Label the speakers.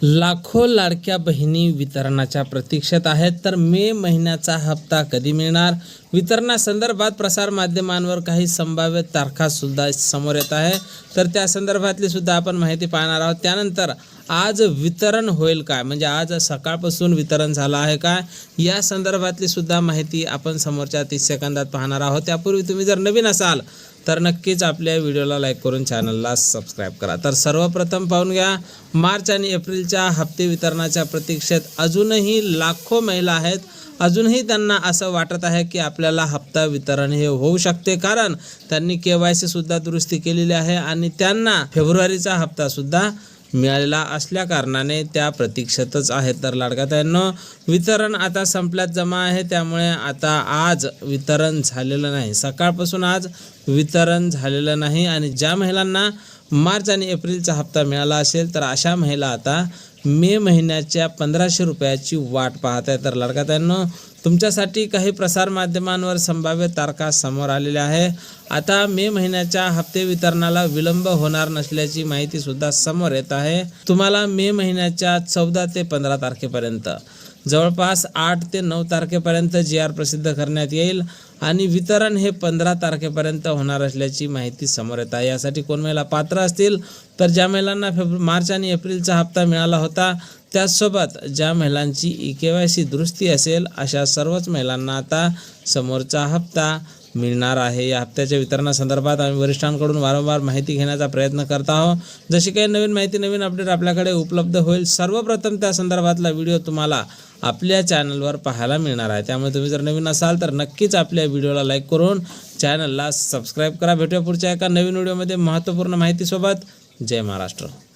Speaker 1: लाखो लाडक्या बहिणी वितरणाच्या प्रतीक्षेत आहेत, तर मे महिन्याचा हप्ता कधी मिळणार? वितरणासंदर्भात प्रसार माध्यमांवर काही संभाव्य तारखा सुद्धा समोर येत आहे, तर त्या संदर्भातली सुद्धा आपण माहिती पाहणार आहोत. त्यानंतर आज वितरण होईल काय, म्हणजे आज सकाळपासून वितरण झालं आहे काय, या संदर्भातली सुद्धा माहिती आपण समोरच्या 30 सेकंदात पाहणार आहोत. त्यापूर्वी तुम्ही जर नवीन असाल तर नक्कीच आपल्या व्हिडिओला लाईक करून चॅनलला सबस्क्राईब करा. तर सर्वप्रथम पाहून घ्या, मार्च आणि एप्रिलच्या हप्ते वितरणाच्या प्रतीक्षेत अजूनही लाखो महिला आहेत. अजूनही त्यांना असं वाटत आहे की आपल्याला हप्ता वितरण हे होऊ शकते, कारण त्यांनी KYC सुद्धा दुरुस्ती केलेली आहे आणि त्यांना फेब्रुवारीचा हप्ता सुद्धा मिळालेला असल्या कारणाने त्या प्रतीक्षेतच आहेत. तर लाडक्याताईंनो, वितरण आता संपल्यात जमा आहे, त्यामुळे आता आज वितरण झालेलं नाही. सकाळपासून आज वितरण झालेलं नाही आणि ज्या महिलांना मार्च आणि एप्रिलचा हप्ता मिळाला असेल तर अशा महिला आता मे महिन्याच्या 1500 रुपयाची वाट पाहत आहे. तर लाडक्याताईंनो, तुमच्यासाठी काही प्रसार माध्यमांवर संभाव्य तारखा समोर आलेल्या आहे. आता मे महिन्याच्या हप्ते वितरणाला विलंब होणार नसल्याची माहिती सुद्धा समोर येत आहे. तुम्हाला मे महिन्याच्या 14 ते 15 तारखेपर्यंत जवळपास 8 ते 9 तारखेपर्यंत GR प्रसिद्ध करण्यात येईल आणि वितरण हे 15 तारखेपर्यंत होणार असल्याची माहिती समोर येत आहे. यासाठी कोण महिला पात्र असतील तर ज्या महिलांना मार्च आणि एप्रिलचा हप्ता मिळाला होता, त्याचसोबत ज्या महिलांची KYC दुरुस्ती असेल, अशा सर्वच महिलांना आता समोरचा हप्ता मिळणार आहे. या हप्त्याच्या वितरणासंदर्भात आम्ही वरिष्ठांकडून वारंवार माहिती घेण्याचा प्रयत्न करत आहोत. जशी काही नवीन माहिती, नवीन अपडेट आपल्याकडे उपलब्ध होईल, सर्वप्रथम त्या संदर्भातला व्हिडिओ तुम्हाला आपल्या चॅनलवर पाहायला मिळणार आहे. त्यामुळे तुम्ही जर नवीन असाल तर नक्कीच आपल्या व्हिडिओला लाईक करून चॅनलला सबस्क्राईब करा. भेटूया पुढच्या एका नवीन व्हिडिओमध्ये महत्त्वपूर्ण माहितीसोबत. जय महाराष्ट्र.